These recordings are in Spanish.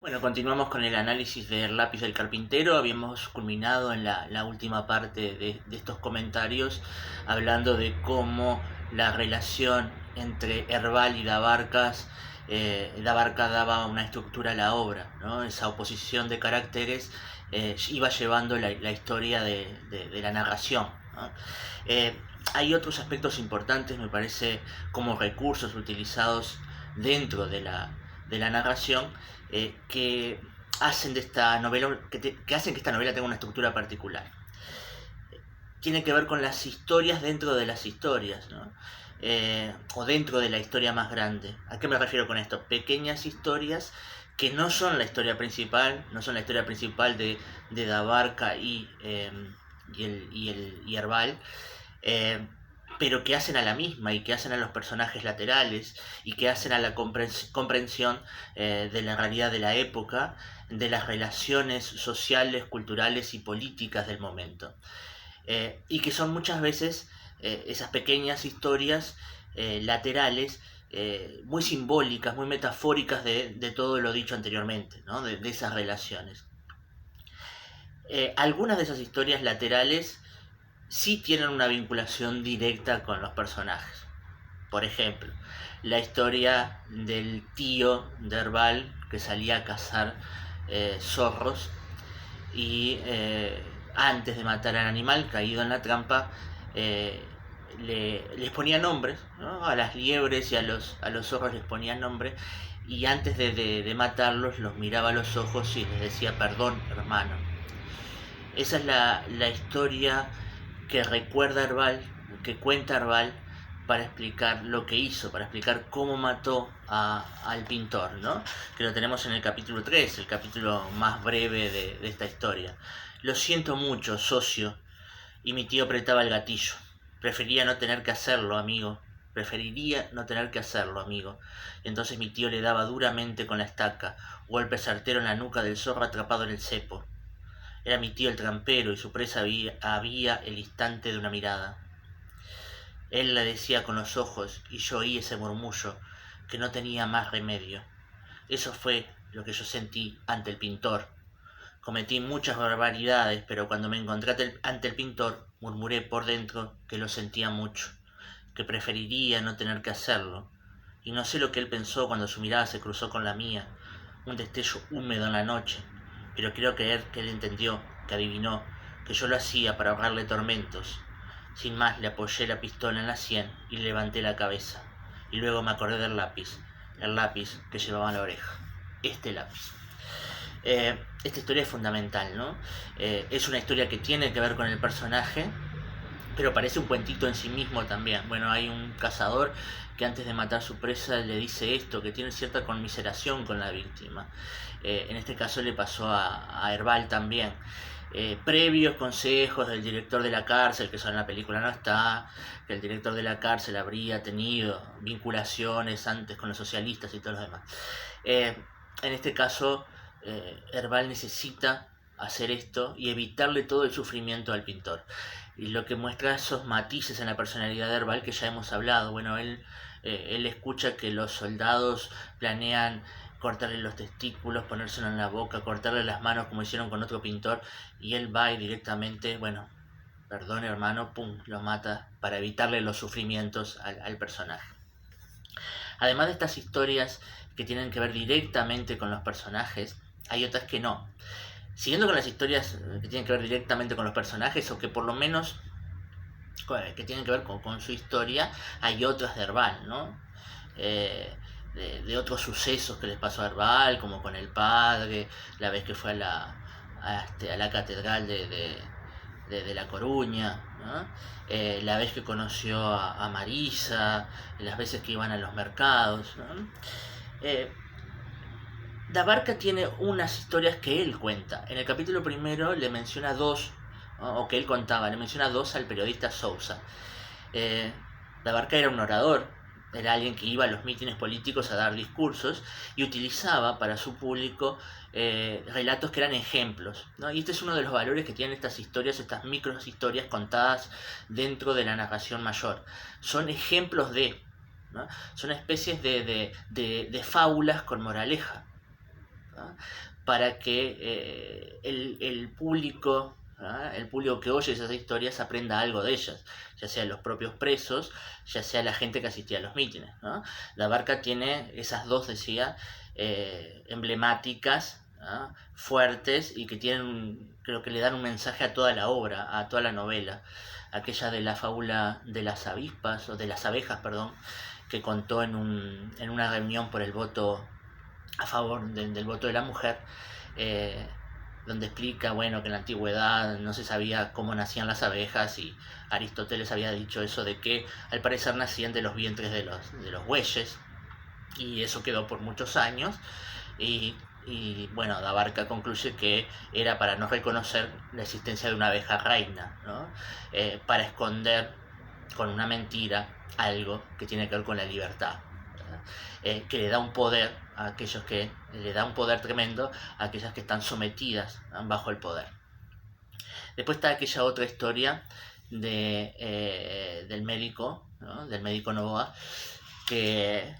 Bueno, continuamos con el análisis del lápiz del carpintero. Habíamos culminado en la última parte de estos comentarios hablando de cómo la relación entre Herval y Dabarca daba una estructura a la obra, ¿no? Esa oposición de caracteres iba llevando la historia de la narración, ¿no? Eh, Hay otros aspectos importantes, me parece, como recursos utilizados dentro de la narración, que hacen de esta novela, que hacen que esta novela tenga una estructura particular. Tiene que ver con las historias dentro de las historias, ¿no? O dentro de la historia más grande. ¿A qué me refiero con esto? Pequeñas historias que no son la historia principal, no son la historia principal de Dabarca y Herval, eh, pero que hacen a la misma y que hacen a los personajes laterales y que hacen a la comprensión de la realidad de la época, de las relaciones sociales, culturales y políticas del momento. Y que son muchas veces esas pequeñas historias laterales, muy simbólicas, muy metafóricas de todo lo dicho anteriormente, ¿no? de esas relaciones. Algunas de esas historias laterales sí tienen una vinculación directa con los personajes. Por ejemplo, la historia del tío de Herval que salía a cazar zorros y antes de matar al animal caído en la trampa, eh, les ponía nombres, ¿no? A las liebres y a los zorros les ponía nombre, y antes de matarlos los miraba a los ojos y les decía: perdón, hermano. Esa es la historia que recuerda Herval, que cuenta Herval, para explicar lo que hizo, para explicar cómo mató al pintor, ¿no? Que lo tenemos en el capítulo 3, el capítulo más breve de esta historia. Lo siento mucho, socio. Y mi tío apretaba el gatillo. Prefería no tener que hacerlo, amigo. Preferiría no tener que hacerlo, amigo. Entonces mi tío le daba duramente con la estaca, golpe certero en la nuca del zorro atrapado en el cepo. Era mi tío el trampero y su presa había el instante de una mirada. Él la decía con los ojos y yo oí ese murmullo que no tenía más remedio. Eso fue lo que yo sentí ante el pintor. Cometí muchas barbaridades, pero cuando me encontré ante el pintor, murmuré por dentro que lo sentía mucho, que preferiría no tener que hacerlo. Y no sé lo que él pensó cuando su mirada se cruzó con la mía, un destello húmedo en la noche, pero creo creer que él entendió, que adivinó, que yo lo hacía para ahorrarle tormentos. Sin más, le apoyé la pistola en la sien y le levanté la cabeza. Y luego me acordé del lápiz, el lápiz que llevaba en la oreja. Este lápiz. Esta historia es fundamental, ¿no? Es una historia que tiene que ver con el personaje, pero parece un cuentito en sí mismo también. Bueno, hay un cazador que antes de matar a su presa le dice esto, que tiene cierta conmiseración con la víctima. En este caso le pasó a Herval también. Previos consejos del director de la cárcel, que eso en la película no está, que el director de la cárcel habría tenido vinculaciones antes con los socialistas y todo lo demás. En este caso, Herval necesita hacer esto y evitarle todo el sufrimiento al pintor. Y lo que muestra esos matices en la personalidad de Herval que ya hemos hablado. Bueno, él escucha que los soldados planean cortarle los testículos, ponérselo en la boca, cortarle las manos como hicieron con otro pintor, y él va y directamente, bueno, perdón hermano, pum, lo mata para evitarle los sufrimientos al personaje. Además de estas historias que tienen que ver directamente con los personajes, hay otras que no. Siguiendo con las historias que tienen que ver directamente con los personajes, o que por lo menos que tienen que ver con su historia, hay otras de Herval, ¿no? De otros sucesos que les pasó a Herval, como con el padre, la vez que fue a la catedral de La Coruña, ¿no? La vez que conoció a Marisa, las veces que iban a los mercados, ¿no? Dabarca tiene unas historias que él cuenta. En el capítulo primero le menciona dos, ¿no? O que él contaba, le menciona dos al periodista Sousa. Dabarca era un orador, era alguien que iba a los mítines políticos a dar discursos y utilizaba para su público relatos que eran ejemplos, ¿no? Y este es uno de los valores que tienen estas historias, estas micro historias contadas dentro de la narración mayor. Son ejemplos ¿no? Son especies de fábulas con moraleja. ¿no? Para que el público, ¿no? El público que oye esas historias aprenda algo de ellas, ya sea los propios presos, ya sea la gente que asistía a los mítines, ¿no? La Barca tiene esas dos, decía, emblemáticas, ¿no? Fuertes y que tienen, creo que le dan un mensaje a toda la obra, a toda la novela. Aquella de la fábula de las avispas, o de las abejas, perdón, que contó en una reunión por el voto a favor del voto de la mujer, eh, donde explica, bueno, que en la antigüedad no se sabía cómo nacían las abejas, y Aristóteles había dicho eso de que al parecer nacían de los vientres de los bueyes, y eso quedó por muchos años, y bueno, Abarca concluye que era para no reconocer la existencia de una abeja reina, ¿no? Para esconder con una mentira algo que tiene que ver con la libertad, que le da un poder a aquellos que le da un poder tremendo a aquellas que están sometidas, ¿no? Bajo el poder. Después está aquella otra historia del médico, ¿no? Del médico Novoa, que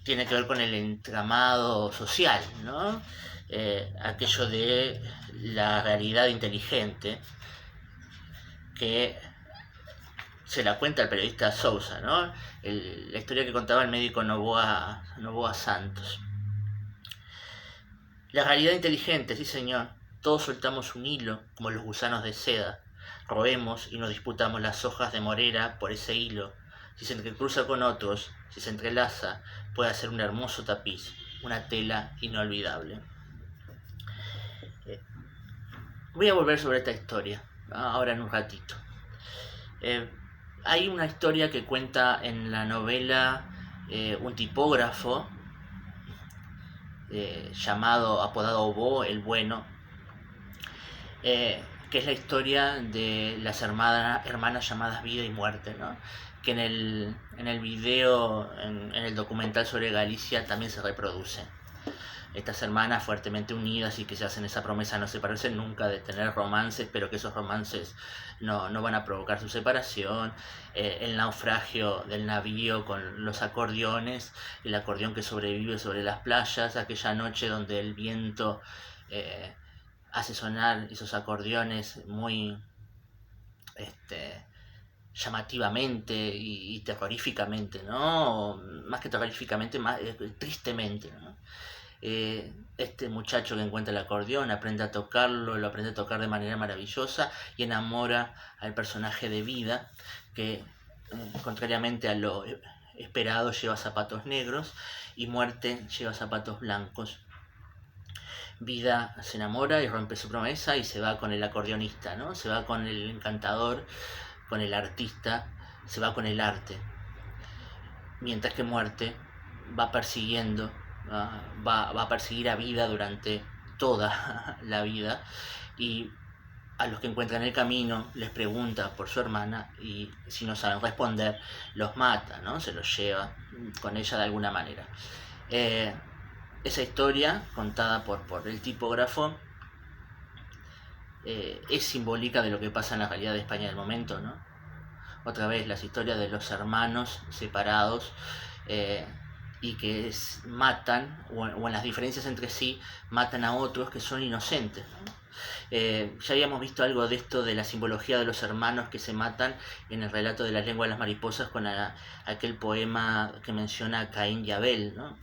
tiene que ver con el entramado social, ¿no? Aquello de la realidad inteligente, que se la cuenta el periodista Sousa, ¿no? La historia que contaba el médico Novoa Santos. La realidad inteligente, sí señor. Todos soltamos un hilo, como los gusanos de seda. Roemos y nos disputamos las hojas de morera por ese hilo. Si se entrecruza con otros, si se entrelaza, puede hacer un hermoso tapiz, una tela inolvidable. Voy a volver sobre esta historia, ahora en un ratito. Hay una historia que cuenta en la novela un tipógrafo apodado Bo el Bueno, que es la historia de las hermanas llamadas Vida y Muerte, ¿no? Que en el video, en el documental sobre Galicia también se reproduce. Estas hermanas fuertemente unidas y que se hacen esa promesa de no separarse nunca, de tener romances, pero que esos romances no van a provocar su separación. El naufragio del navío con los acordeones, el acordeón que sobrevive sobre las playas, aquella noche donde el viento hace sonar esos acordeones muy llamativamente y terroríficamente, ¿no? Más que terroríficamente, más tristemente, ¿no? Este muchacho que encuentra el acordeón aprende a tocarlo, lo aprende a tocar de manera maravillosa y enamora al personaje de Vida, que contrariamente a lo esperado lleva zapatos negros, y Muerte lleva zapatos blancos. Vida se enamora y rompe su promesa y se va con el acordeonista, ¿no? Se va con el encantador, con el artista, se va con el arte. Mientras que Muerte va persiguiendo, va a perseguir a Vida durante toda la vida, y a los que encuentran el camino les pregunta por su hermana, y si no saben responder los mata, ¿no? Se los lleva con ella de alguna manera. Esa historia contada por el tipógrafo es simbólica de lo que pasa en la realidad de España del momento, ¿no? Otra vez las historias de los hermanos separados, y que matan, o en las diferencias entre sí, matan a otros que son inocentes, ¿no? Ya habíamos visto algo de esto, de la simbología de los hermanos que se matan, en el relato de La lengua de las mariposas, con aquel poema que menciona a Caín y Abel, ¿no?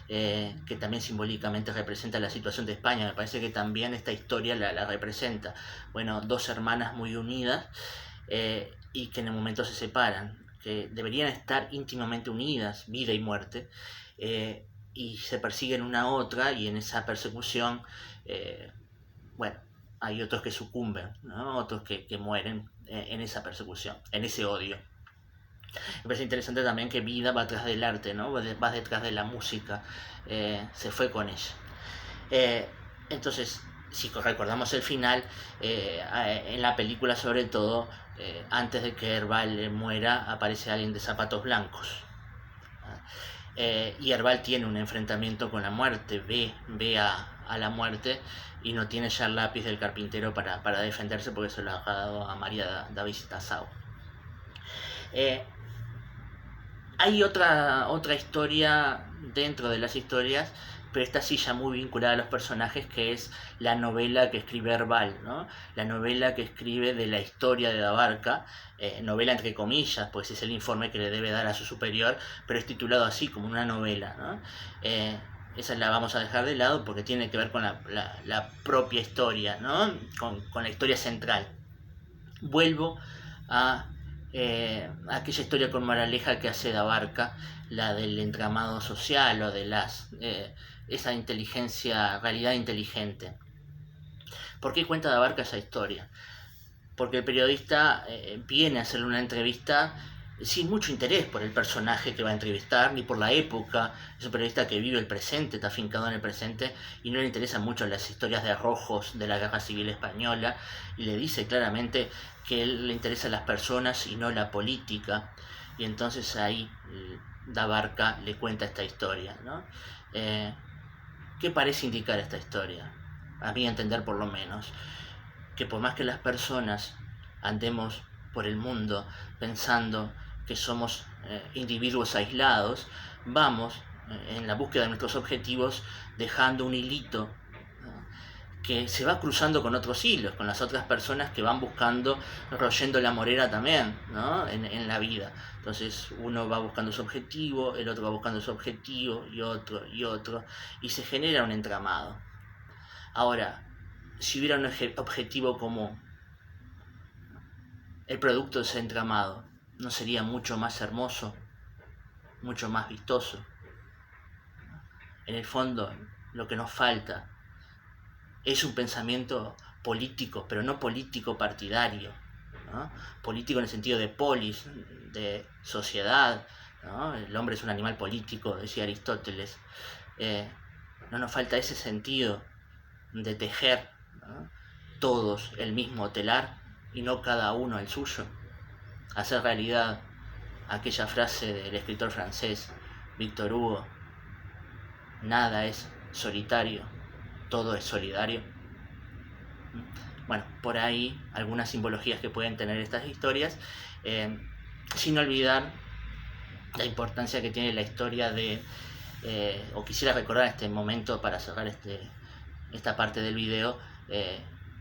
Que también simbólicamente representa la situación de España. Me parece que también esta historia la representa. Bueno, dos hermanas muy unidas, y que en el momento se separan, que deberían estar íntimamente unidas, Vida y Muerte, y se persiguen una a otra, y en esa persecución, bueno, hay otros que sucumben, ¿no? Otros que mueren en esa persecución, en ese odio. Me parece interesante también que Vida va detrás del arte, ¿no? Va detrás de la música, se fue con ella. Entonces, si recordamos el final, en la película sobre todo, antes de que Herbal muera, aparece alguien de zapatos blancos. Y Herbal tiene un enfrentamiento con la muerte, ve a la muerte, y no tiene ya el lápiz del carpintero para defenderse, porque se lo ha dado a María David Tasao. Hay otra historia dentro de las historias pero esta sí ya muy vinculada a los personajes, que es la novela que escribe Herbal, ¿no? La novela que escribe de la historia de Abarca, novela entre comillas, pues es el informe que le debe dar a su superior, pero es titulado así, como una novela, ¿no? Esa la vamos a dejar de lado porque tiene que ver con la propia historia, ¿no? Con la historia central. Vuelvo a aquella historia con moraleja que hace de Abarca, la del entramado social o de esa inteligencia, realidad inteligente. ¿Por qué cuenta de Abarca esa historia? Porque el periodista viene a hacerle una entrevista sin mucho interés por el personaje que va a entrevistar, ni por la época. Es un periodista que vive el presente, está afincado en el presente, y no le interesan mucho las historias de arrojos de la Guerra Civil Española, y le dice claramente que él le interesan las personas y no la política, y entonces ahí Abarca le cuenta esta historia, ¿no? ¿Qué parece indicar esta historia? A mi entender, por lo menos, que por más que las personas andemos por el mundo pensando que somos individuos aislados, vamos en la búsqueda de nuestros objetivos dejando un hilito, ¿no?, que se va cruzando con otros hilos, con las otras personas que van buscando, royendo la morera también, ¿no?, en la vida. Entonces uno va buscando su objetivo, el otro va buscando su objetivo, y otro, y se genera un entramado. Ahora, si hubiera un objetivo común, el producto de ese entramado no sería mucho más hermoso, mucho más vistoso. En el fondo, lo que nos falta es un pensamiento político, pero no político partidario, ¿no? Político en el sentido de polis, de sociedad, ¿no? El hombre es un animal político, decía Aristóteles. No nos falta ese sentido de tejer, ¿no?, todos el mismo telar y no cada uno el suyo. Hacer realidad aquella frase del escritor francés Victor Hugo: nada es solitario, todo es solidario. Bueno, por ahí algunas simbologías que pueden tener estas historias, sin olvidar la importancia que tiene la historia o quisiera recordar este momento para cerrar esta parte del video,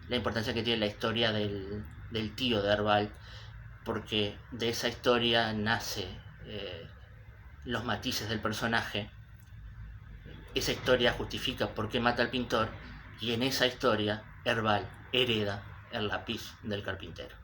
la importancia que tiene la historia del tío de Herbal, porque de esa historia nace los matices del personaje. Esa historia justifica por qué mata al pintor, y en esa historia Herbal hereda el lápiz del carpintero.